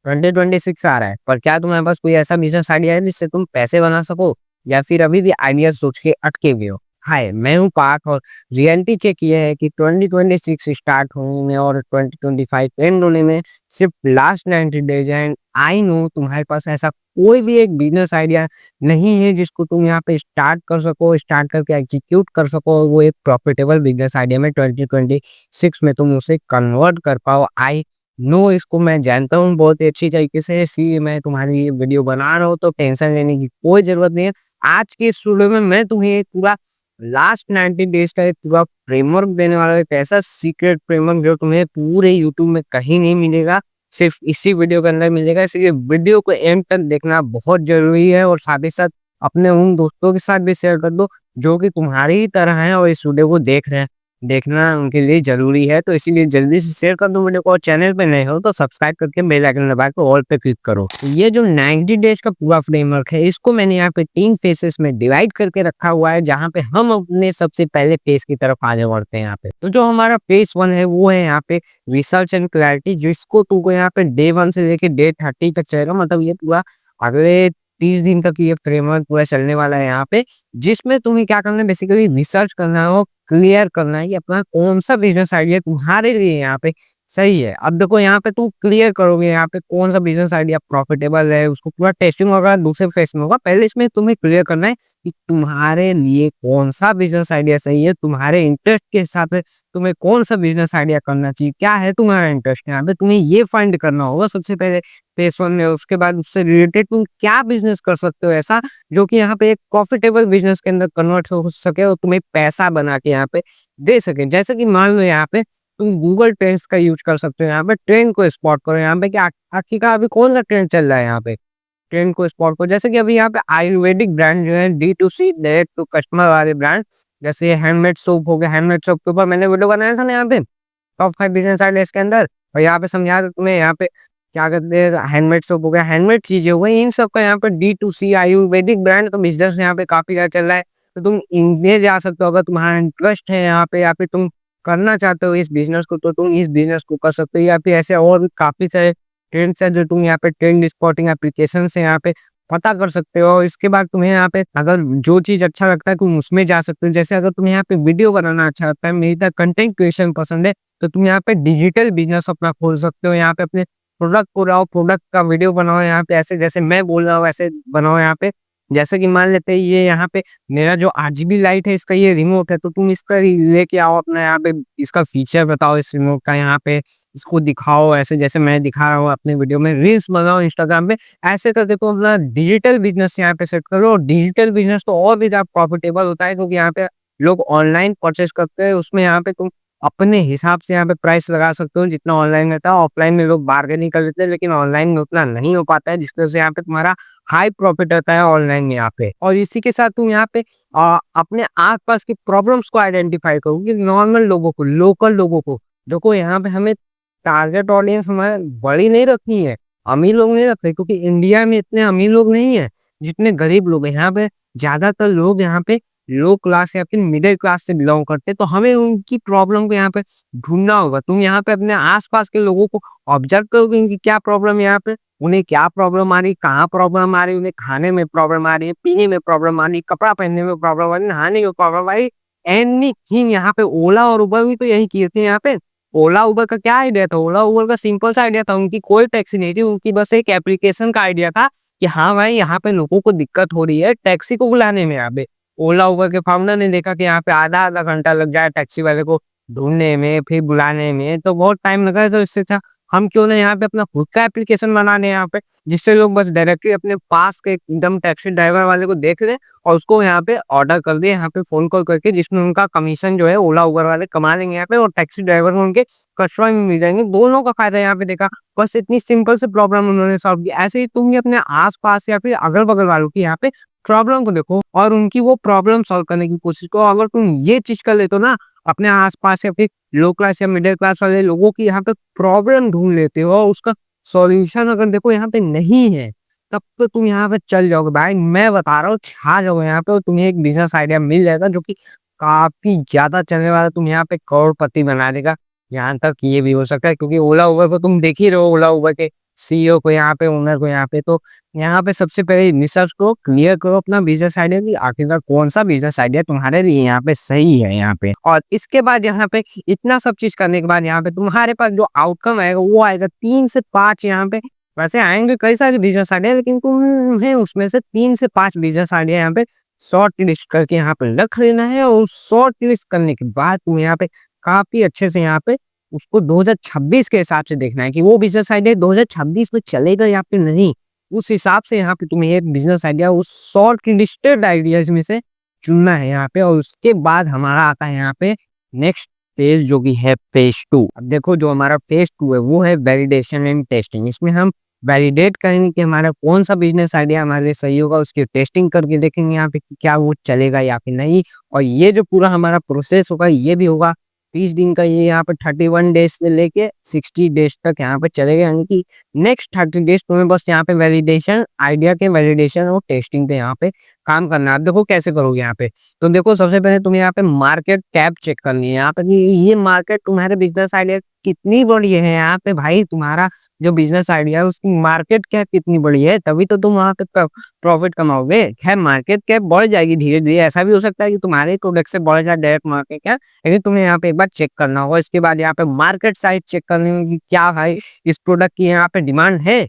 2026 आ रहा है, पर क्या तुम्हारे पास कोई ऐसा बिज़नेस आइडिया है जिससे तुम पैसे बना सको? या फिर अभी भी आइडिया सोच के अटके हुए हो? हाय, मैं हूँ पार्थ और रियलिटी चेक ये है कि 2026 स्टार्ट होने में और 2025 एंड होने में सिर्फ लास्ट 90 डेज़ हैं एंड आई नो तुम्हारे पास ऐसा कोई भी एक बिज़नेस आइडिया नहीं है जिसको तुम यहाँ पे स्टार्ट कर सको, स्टार्ट करके एग्जीक्यूट कर सको और वो एक प्रॉफिटेबल बिज़नेस आइडिया में 2026 में तुम उसे कन्वर्ट कर पाओ। आई नो इसको मैं जानता हूँ बहुत ही अच्छी तरीके से, इसीलिए मैं तुम्हारी ये वीडियो बना रहा हूँ, तो टेंशन लेने की कोई ज़रूरत नहीं है। आज के इस वीडियो में मैं तुम्हें एक पूरा लास्ट 90 डेज़ का एक पूरा फ्रेमवर्क देने वाला हूँ, एक ऐसा सीक्रेट फ्रेमवर्क जो तुम्हें पूरे यूट्यूब में कहीं नहीं मिलेगा, सिर्फ इसी वीडियो के अंदर मिलेगा। इसलिए वीडियो को एंड तक देखना बहुत ज़रूरी है और साथ ही साथ अपने उन दोस्तों के साथ भी शेयर कर दो, जो कि तुम्हारी ही तरह हैं और इस वीडियो को देख रहे हैं। देखना उनके लिए ज़रूरी है, तो इसीलिए जल्दी से शेयर कर दो वीडियो को और चैनल पे नए हो तो सब्सक्राइब करके बेल आइकन दबा के ऑल पे क्लिक करो। तो ये जो 90 डेज़ का पूरा फ्रेमवर्क है, इसको मैंने यहाँ पे 3 फेजेस में डिवाइड करके रखा हुआ है, जहाँ पे हम अपने सबसे पहले फेज की तरफ आगे बढ़ते हैं यहाँ पे। तो जो हमारा फेज 1 है, वो है यहाँ पे रिसर्च एंड क्लैरिटी, जिसको तुमको यहाँ पे डे 1 से लेके डे 30 तक चलेगा। मतलब ये पूरा अगले 30 दिन तक ये फ्रेमवर्क पूरा चलने वाला है यहाँ पे, जिसमें तुम्हें क्या करना है, बेसिकली रिसर्च करना है और क्लियर करना है कि अपना कौन-सा बिज़नेस आइडिया तुम्हारे लिए यहाँ पे सही है। अब देखो यहाँ पे तुम क्लियर करोगे यहाँ पे कौन-सा बिज़नेस आइडिया प्रॉफिटेबल है, उसको पूरा टेस्टिंग वगैरह दूसरे फेज़ में होगा। पहले इसमें तुम्हें क्लियर करना है कि तुम्हारे लिए कौन-सा बिज़नेस आइडिया सही है, तुम्हारे इंटरेस्ट के हिसाब से तुम्हें कौन-सा बिज़नेस आइडिया करना चाहिए, क्या है तुम्हारा इंटरेस्ट यहाँ पे, तुम्हें ये फाइंड करना होगा सबसे पहले फेज़ 1 में। उसके बाद उससे रिलेटेड तुम क्या बिज़नेस कर सकते हो ऐसा, जो कि यहाँ पे एक प्रॉफिटेबल बिज़नेस के अंदर कन्वर्ट हो सके और तुम्हें पैसा बना के यहाँ पे दे सके। जैसे कि मान लो यहाँ पे तुम गूगल ट्रेंड्स का यूज़ कर सकते हो, यहाँ पे ट्रेंड को स्पॉट करो यहाँ पे कि आखिरकार अभी कौन-सा ट्रेंड चल रहा है यहाँ पे, ट्रेंड को स्पॉट करो। जैसे कि अभी यहाँ पे आयुर्वेदिक ब्रांड जो है, D2C डायरेक्ट टू कस्टमर वाले ब्रांड, जैसे हैंडमेड सोप हो गया, हैंडमेड सोप के ऊपर मैंने वीडियो बनाया था ना यहाँ पे, टॉप 5 बिज़नेस आइडियाज़ के अंदर, और यहाँ पे समझाया था तुम्हें यहाँ पे क्या कहते हैं, हैंडमेड सोप हो गया, हैंडमेड चीज़ें हो गई, इन सब का यहाँ पे D2C आयुर्वेदिक ब्रांड का बिज़नेस यहाँ पे काफ़ी ज़्यादा चल रहा है। तो तुम इनमें जा सकते हो, अगर तुम्हारा इंटरेस्ट है यहाँ पे या फिर तुम करना चाहते हो इस बिज़नेस को, तो तुम इस बिज़नेस को कर सकते हो। या फिर ऐसे और भी काफ़ी सारे ट्रेंड्स हैं जो तुम यहाँ पे ट्रेंड स्पॉटिंग एप्लीकेशन से यहाँ पे पता कर सकते हो। इसके बाद तुम्हें यहाँ पे अगर जो चीज़ अच्छा लगता है तुम उसमें जा सकते हो। जैसे अगर तुम्हें यहाँ पे वीडियो बनाना अच्छा लगता है, मेरी तरह कंटेंट क्रिएशन पसंद है, तो तुम यहाँ पे डिजिटल बिज़नेस अपना खोल सकते हो। यहाँ पे अपने प्रोडक्ट को लाओ, प्रोडक्ट का वीडियो बनाओ यहाँ पे, ऐसे जैसे मैं बोल रहा हूँ वैसे बनाओ यहाँ पे। जैसे कि मान लेते हैं ये यहाँ पे मेरा जो आरजीबी लाइट है, इसका ये रिमोट है, तो तुम इसका लेके आओ अपना यहाँ पे, इसका फीचर बताओ इस रिमोट का यहाँ पे, इसको दिखाओ ऐसे जैसे मैं दिखा रहा हूँ अपने वीडियो में, रील्स बनाओ इंस्टाग्राम पे। ऐसे करके तुम अपना डिजिटल बिज़नेस यहाँ पे सेट करो। और डिजिटल बिज़नेस तो और भी ज़्यादा प्रॉफिटेबल होता है, क्योंकि यहाँ पे लोग ऑनलाइन परचेज़ करते हैं, उसमें यहाँ पे तुम अपने हिसाब से यहाँ पे प्राइस लगा सकते हो जितना ऑनलाइन रहता है। ऑफलाइन में लोग बार्गेनिंग कर लेते हैं, लेकिन ऑनलाइन में उतना नहीं हो पाता है, जिसकी वजह से यहाँ पे तुम्हारा हाई प्रॉफिट रहता है ऑनलाइन में यहाँ पे। और इसी के साथ तुम यहाँ पे अपने आस-पास की प्रॉब्लम्स को आइडेंटिफाई करो कि नॉर्मल लोगों को, लोकल लोगों को, देखो यहाँ पे हमें टारगेट ऑडियंस हमें बड़ी नहीं रखनी है, अमीर लोग नहीं रखते, क्योंकि इंडिया में इतने अमीर लोग नहीं है जितने गरीब लोग हैं। यहाँ पे ज़्यादातर लोग यहाँ पे लो क्लास या फिर मिडिल क्लास से बिलोंग करते हैं, तो हमें उनकी प्रॉब्लम को यहाँ पे ढूँढना होगा। तुम यहाँ पे अपने आस-पास के लोगों को ऑब्जर्व करोगे, इनकी क्या प्रॉब्लम है यहाँ पे, उन्हें क्या प्रॉब्लम आ रही है, कहाँ प्रॉब्लम आ रही है, उन्हें खाने में प्रॉब्लम आ रही है, पीने में प्रॉब्लम आ रही है, कपड़ा पहनने में प्रॉब्लम आ रही है, नहाने में प्रॉब्लम आ रही है, एनीथिंग। यहाँ पे ओला और उबर भी तो यही किए थे यहाँ पे। ओला उबर का क्या आइडिया था? ओला उबर का सिंपल सा आइडिया था, उनकी कोई टैक्सी नहीं थी, उनकी बस एक एप्लीकेशन का आइडिया था कि हाँ भाई, यहाँ पे लोगों को दिक्कत हो रही है टैक्सी को बुलाने में। यहाँ पे ओला उबर के फाउंडर ने देखा कि यहाँ पे आधा-आधा घंटा लग जाए टैक्सी वाले को ढूँढने में, फिर बुलाने में, तो बहुत टाइम लगा है, तो इससे अच्छा हम क्यों ना यहाँ पे अपना खुद का एप्लीकेशन बना लें यहाँ पे, जिससे लोग बस डायरेक्टली अपने पास के एकदम टैक्सी ड्राइवर वाले को देख लें और उसको यहाँ पे ऑर्डर कर दें यहाँ पे फ़ोन कॉल करके, जिसमें उनका कमीशन जो है ओला उबर वाले कमा लेंगे यहाँ पे और टैक्सी ड्राइवर को उनके कस्टमर भी मिल जाएँगे। दोनों का फ़ायदा यहाँ पे देखा, बस इतनी सिंपल सी प्रॉब्लम उन्होंने सॉल्व की। ऐसे ही तुम भी अपने आस-पास या फिर अगल-बगल वालों की यहाँ पे प्रॉब्लम को देखो और उनकी वो प्रॉब्लम सॉल्व करने की कोशिश करो। अगर तुम ये चीज़ कर लेते हो ना, अपने आस-पास या फिर लो क्लास या मिडिल क्लास वाले लोगों की यहाँ पे प्रॉब्लम ढूँढ लेते हो और उसका सॉल्यूशन अगर देखो यहाँ पे नहीं है, तब तो तुम यहाँ पे चल जाओगे भाई, मैं बता रहा हूँ, छा जाओगे यहाँ पे और तुम्हें एक बिज़नेस आइडिया मिल जाएगा जो कि काफ़ी ज़्यादा चलने वाला, तुम यहाँ पे करोड़पति बना देगा। यहाँ तक ये भी हो सकता है, क्योंकि ओला उबर को तुम देख ही रहे हो, ओला उबर के सीईओ को यहाँ पे, ओनर को यहाँ पे। तो यहाँ पे सबसे पहले रिसर्च को क्लियर करो अपना बिजनेस आइडिया की आखिरकार कौन सा बिजनेस आइडिया तुम्हारे लिए यहाँ पे सही है यहाँ पे। और इसके बाद यहाँ पे इतना सब चीज करने के बाद यहाँ पे तुम्हारे पास जो आउटकम आएगा वो आएगा 3 से 5 यहाँ पे। वैसे आएंगे कई सारे बिजनेस आइडिया, लेकिन तुम्हें उसमें से 3 से 5 बिजनेस आइडिया यहाँ पे शॉर्ट लिस्ट करके यहाँ पे रख लेना है। और शॉर्ट लिस्ट करने के बाद तुम यहाँ पे काफी अच्छे से यहाँ पे उसको 2026 के हिसाब से देखना है कि वो बिजनेस आइडिया 2026 में चलेगा या फिर नहीं। उस हिसाब से यहाँ पे तुम्हें एक बिजनेस आइडिया उस शॉर्ट लिस्टेड आइडियाज में से चुनना है यहाँ पे। और उसके बाद हमारा आता है यहाँ पे नेक्स्ट फेज, जो कि है फेज 2। अब देखो जो हमारा फेज 2 है वो है वैलिडेशन एंड टेस्टिंग। इसमें हम वैलिडेट करेंगे कि हमारा कौन सा बिजनेस आइडिया हमारे लिए सही होगा, उसकी टेस्टिंग करके देखेंगे यहाँ पे कि क्या वो चलेगा या फिर नहीं। और ये जो पूरा हमारा प्रोसेस होगा ये भी होगा 30 दिन का। ये यहाँ पे 31 डेज से लेके 60 डेज तक यहाँ पे चलेगा, यानी कि नेक्स्ट 30 डेज तुम्हें बस यहाँ पे वैलिडेशन, आइडिया के वैलिडेशन और टेस्टिंग पे यहाँ पे काम करना है। आप देखो कैसे करोगे यहाँ पे। तो देखो सबसे पहले तुम्हें यहाँ पे मार्केट कैप चेक करनी है यहाँ पे कि ये मार्केट तुम्हारे बिजनेस आइडिया कितनी बड़ी है यहाँ पे भाई। तुम्हारा जो बिजनेस आइडिया है उसकी मार्केट कैप कितनी बड़ी है, तभी तो तुम वहाँ पे प्रॉफिट कमाओगे। खैर मार्केट कैप बढ़ जाएगी धीरे धीरे, ऐसा भी हो सकता है कि तुम्हारे प्रोडक्ट से बढ़ जाए डायरेक्ट मार्केट कैप, लेकिन तुम्हें यहाँ पे एक बार चेक करना होगा। इसके बाद यहाँ पे मार्केट साइज चेक करनी होगी, क्या भाई इस प्रोडक्ट की यहाँ पे डिमांड है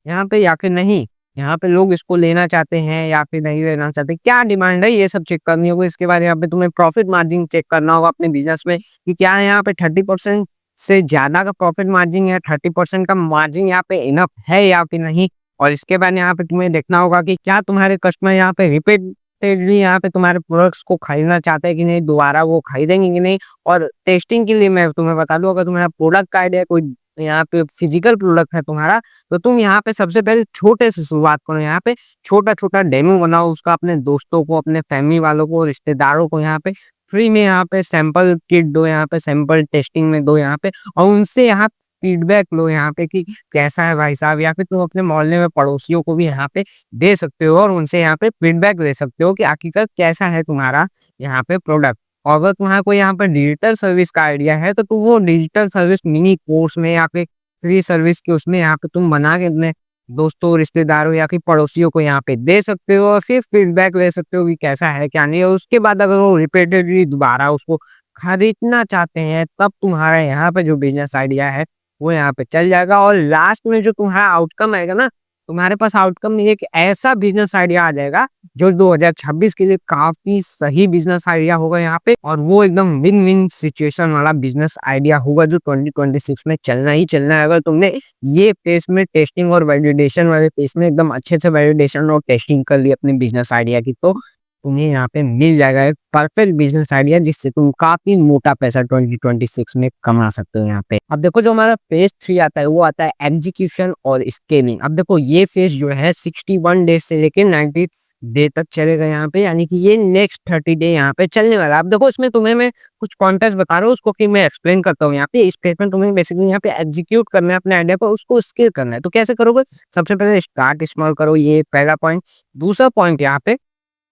यहाँ पे या फिर नहीं, यहाँ पे लोग इसको लेना चाहते हैं या फिर नहीं लेना चाहते, क्या डिमांड है, ये सब चेक करनी होगी। इसके बाद यहाँ पे तुम्हें प्रॉफिट मार्जिन चेक करना होगा अपने बिजनेस में कि क्या यहाँ पे 30% से ज्यादा का प्रॉफिट मार्जिन या 30% का मार्जिन यहाँ पे इनफ है या फिर नहीं। और इसके बाद यहाँ पे तुम्हें देखना होगा कि क्या तुम्हारे कस्टमर यहाँ पे रिपीटेडली यहाँ पे तुम्हारे प्रोडक्ट्स को खरीदना चाहते हैं कि नहीं, दोबारा वो खरीदेंगे कि नहीं। और टेस्टिंग के लिए मैं तुम्हें बता दूं, अगर तुम्हारा प्रोडक्ट का आइडिया कोई यहाँ पे फिजिकल प्रोडक्ट है तुम्हारा, तो तुम यहाँ पे सबसे पहले छोटे से शुरुआत करो। यहाँ पे छोटा छोटा डेमो बनाओ उसका, अपने दोस्तों को, अपने फैमिली वालों को, रिश्तेदारों को यहाँ पे फ्री में यहाँ पे सैंपल किट दो, यहाँ पे सैंपल टेस्टिंग में दो यहाँ पे। और उनसे यहाँ फीडबैक लो यहाँ पे कि कैसा है भाई साहब। या फिर तुम अपने मोहल्ले में पड़ोसियों को भी यहाँ पे दे सकते हो और उनसे यहाँ पे फीडबैक ले सकते हो कि आखिरकार कैसा है तुम्हारा यहाँ पे प्रोडक्ट। और अगर तुम्हारा कोई यहाँ पर डिजिटल सर्विस का आइडिया है तो तुम वो डिजिटल सर्विस मिनी कोर्स में या फिर फ्री सर्विस के उसमें यहाँ पे तुम बना के अपने दोस्तों, रिश्तेदारों या फिर पड़ोसियों को यहाँ पे दे सकते हो और फिर फीडबैक ले सकते हो कि कैसा है क्या नहीं। और उसके बाद अगर वो रिपीटेडली दोबारा उसको खरीदना चाहते हैं तब तुम्हारा यहाँ पे जो बिजनेस आइडिया है वो यहाँ पे चल जाएगा। और लास्ट में जो तुम्हारा आउटकम आएगा ना, तुम्हारे पास आउटकम में एक ऐसा बिजनेस आइडिया आ जाएगा जो 2026 के लिए काफी सही बिजनेस आइडिया होगा यहाँ पे। और वो एकदम विन विन सिचुएशन वाला बिजनेस आइडिया होगा जो 2026 में चलना ही चलना है। अगर तुमने ये फेस में टेस्टिंग और वैलिडेशन वाले फेस में एकदम अच्छे से वैलिडेशन और टेस्टिंग कर ली अपने बिजनेस आइडिया की, तो तुम्हें यहाँ पे मिल जाएगा एक परफेक्ट बिजनेस आइडिया जिससे तुम काफी मोटा पैसा 2026 में कमा सकते हो यहाँ पे। अब देखो जो हमारा फेज 3 आता है वो आता है एग्जीक्यूशन और स्केलिंग। अब देखो ये फेज जो है 61 डेज से लेकर 90 डे तक चलेगा यहाँ पे, यानी कि ये नेक्स्ट 30 डे यहाँ पे चलने वाला है। अब देखो इसमें तुम्हें मैं कुछ कॉन्टेक्स्ट बता रहा हूँ, उसको कि मैं एक्सप्लेन करता हूँ यहाँ पे। इस फेज में तुम्हें बेसिकली यहाँ पे एग्जीक्यूट करना है अपने आइडिया पर, उसको स्केल करना है। तो कैसे करोगे, सबसे पहले स्टार्ट स्मॉल करो, ये पहला पॉइंट। दूसरा पॉइंट यहाँ पे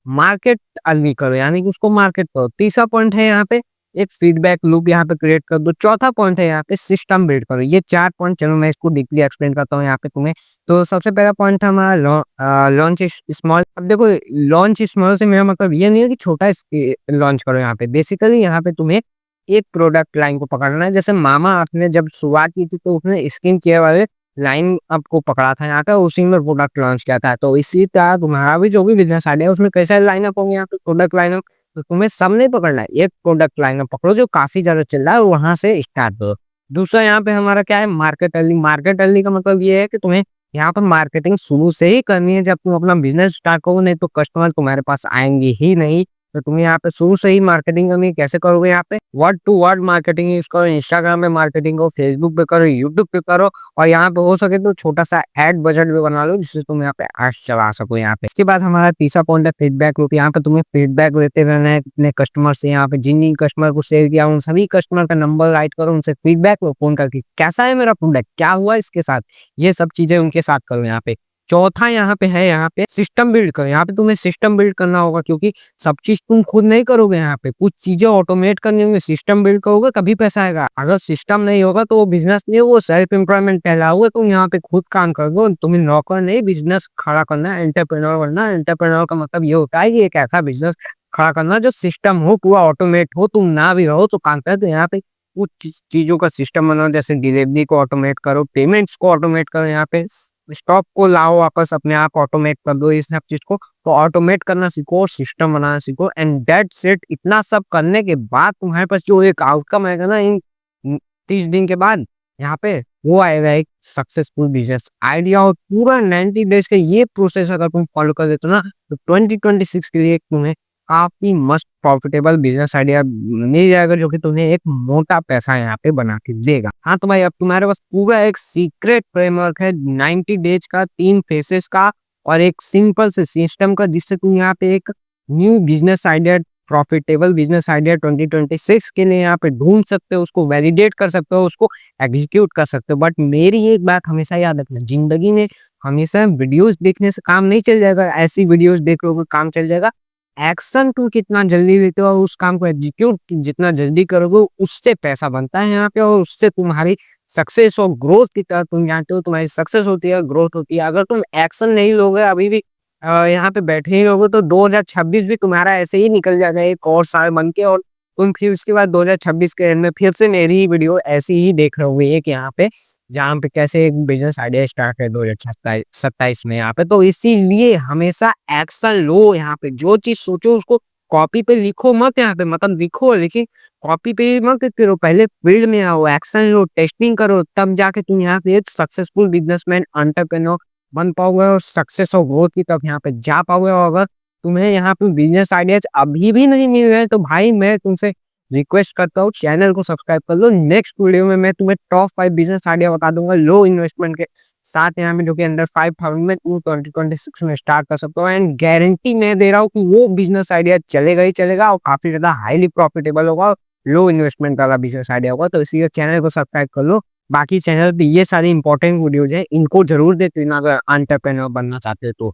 मार्केट अर्ली करो, यानी कि उसको मार्केट करो। तीसरा पॉइंट है यहाँ पे एक फीडबैक लूप यहाँ पे क्रिएट कर दो। चौथा पॉइंट है यहाँ पे सिस्टम बिल्ड करो। ये 4 पॉइंट, चलो मैं इसको डीपली एक्सप्लेन करता हूँ यहाँ पे तुम्हें। तो सबसे पहला पॉइंट हमारा लॉन्च स्मॉल। अब देखो लॉन्च स्मॉल से मेरा मतलब ये नहीं है कि छोटा लॉन्च करो। यहाँ पे बेसिकली यहाँ पे तुम्हें एक प्रोडक्ट लाइन को पकड़ना है। जैसे मामा आपने जब शुरुआत की थी तो उसने स्किन केयर वाले लाइन आपको पकड़ा था यहाँ का, उसी में प्रोडक्ट लॉन्च किया था। तो इसी तरह तुम्हारा भी जो भी बिजनेस आइडिया है उसमें कैसा लाइनअप होंगे यहाँ पे प्रोडक्ट लाइनअप। तो तुम्हें सब नहीं पकड़ना है, एक प्रोडक्ट लाइनअप पकड़ो जो काफी ज्यादा चल रहा है, वहां से स्टार्ट करो। दूसरा यहाँ पे हमारा क्या है, मार्केट अर्निंग। मार्केट अर्निंग का मतलब ये है कि तुम्हें यहाँ पर मार्केटिंग शुरू से ही करनी है। जब तुम अपना बिजनेस स्टार्ट करो नहीं तो कस्टमर तुम्हारे पास आएंगे ही नहीं। तो तुम्हें यहाँ पे शुरू से ही मार्केटिंग करनी है। कैसे करोगे, यहाँ पे word to word marketing use करो, इंस्टाग्राम पे मार्केटिंग करो, फेसबुक पे करो, यूट्यूब पे करो। और यहाँ पे हो सके तो छोटा सा एड बजट भी बना लो जिससे तुम यहाँ पे एड चला सको यहाँ पे। इसके बाद हमारा तीसरा पॉइंट है फीडबैक लूप। यहाँ पे तुम्हें फीडबैक लेते रहना है अपने कस्टमर से। यहाँ पे जिन जिन कस्टमर को शेयर किया उन सभी कस्टमर का नंबर राइट करो, उनसे फीडबैक लो फोन करके, कैसा है मेरा प्रोडक्ट, क्या हुआ इसके साथ, ये सब चीजें उनके साथ करो यहाँ पे। चौथा यहाँ पे है, यहाँ पे सिस्टम बिल्ड करो। यहाँ पे तुम्हें सिस्टम बिल्ड करना होगा, क्योंकि सब चीज तुम खुद नहीं करोगे। यहाँ पे कुछ चीजें ऑटोमेट करनी होंगी, सिस्टम बिल्ड करोगे तभी पैसा आएगा। अगर सिस्टम नहीं होगा तो वो बिजनेस नहीं, वो सेल्फ एम्प्लॉयमेंट कहलाओगे। तुम यहाँ पे खुद काम करोगे, तुम्हें नौकर नहीं बिजनेस खड़ा करना है, एंटरप्रेन्योर बनना। एंटरप्रेन्योर का मतलब ये होता है कि एक ऐसा बिजनेस खड़ा करना जो सिस्टम हो, पूरा ऑटोमेट हो, तुम ना भी रहो तो काम करे। तो यहाँ पे कुछ चीजों का सिस्टम बनाओ, जैसे डिलीवरी को ऑटोमेट करो, पेमेंट्स को ऑटोमेट करो, यहाँ पे स्टॉक को लाओ वापस अपने आप ऑटोमेट कर दो। इस सब चीज को तो ऑटोमेट करना सीखो, सिस्टम बनाना सीखो, एंड दैट्स इट। इतना सब करने के बाद तुम्हारे पास जो एक आउटकम आएगा ना, इन 30 दिन के बाद यहाँ पे, वो आएगा एक सक्सेसफुल बिजनेस आइडिया। और पूरा 90 डेज का ये प्रोसेस अगर तुम फॉलो कर देते हो ना, तो 2026 के लिए तुम्हें काफी मस्त प्रॉफिटेबल बिजनेस आइडिया मिल जाएगा, जो कि तुम्हें एक मोटा पैसा यहाँ पे बना के देगा। हाँ तो भाई, अब तुम्हारे पास पूरा एक सीक्रेट फ्रेमवर्क है 90 डेज का, 3 फेसेस का और एक सिंपल से सिस्टम का, जिससे तुम यहाँ पे एक new business idea, profitable business idea 2026 के लिए यहाँ पे ढूंढ सकते हो, उसको वैलिडेट कर सकते हो, उसको एग्जीक्यूट कर सकते हो। बट मेरी एक बात हमेशा याद रखना, जिंदगी में हमेशा वीडियोस देखने से काम नहीं चल जाएगा। ऐसी वीडियोस देख लोगे काम चल जाएगा। एक्शन तुम कितना जल्दी लेते हो और उस काम को एग्जीक्यूट जितना जल्दी करोगे, उससे पैसा बनता है यहाँ पे, और उससे तुम्हारी सक्सेस और ग्रोथ की तरह तुम जानते हो, तुम्हारी सक्सेस होती है, ग्रोथ होती है। अगर तुम एक्शन नहीं लोगे, अभी भी यहाँ पे बैठे ही रहोगे, तो 2026 भी तुम्हारा ऐसे ही निकल जाएगा एक और साल बन के, और तुम फिर उसके बाद 2026 के एंड में फिर से मेरी ही वीडियो ऐसी ही देख रहे होगे, एक यहाँ पे, जहाँ पे कैसे एक बिजनेस आइडिया स्टार्ट है 2027 में यहाँ पे। तो इसीलिए हमेशा एक्शन लो। यहाँ पे जो चीज सोचो उसको कॉपी पे लिखो मत, यहाँ पे मतलब लिखो, लेकिन कॉपी पे मत करो। पहले फील्ड में आओ, एक्शन लो, टेस्टिंग करो, तब जाके तुम यहाँ पे एक सक्सेसफुल बिजनेसमैन, एंटरप्रेन्योर बन पाओगे और सक्सेस और ग्रोथ की तरफ यहाँ पे जा पाओगे। और अगर तुम्हें यहाँ पे बिजनेस आइडियाज अभी भी नहीं मिल रहे, तो भाई मैं तुमसे रिक्वेस्ट करता हूँ, चैनल को सब्सक्राइब कर लो। नेक्स्ट वीडियो में मैं तुम्हें टॉप 5 बिजनेस आइडिया बता दूंगा लो इन्वेस्टमेंट के साथ, यहाँ में जो कि अंडर 5000 में 2026 में स्टार्ट कर सकते हो। एंड गारंटी मैं दे रहा हूँ कि वो बिजनेस आइडिया चलेगा ही चलेगा, और काफी ज्यादा हाईली प्रॉफिटेबल होगा, लो इन्वेस्टमेंट वाला बिजनेस आइडिया होगा। तो इसीलिए चैनल को सब्सक्राइब कर लो। बाकी चैनल पे ये सारी इंपॉर्टेंट वीडियोज है, इनको जरूर देखना अगर एंटरप्रेन्योर बनना चाहते हो तो।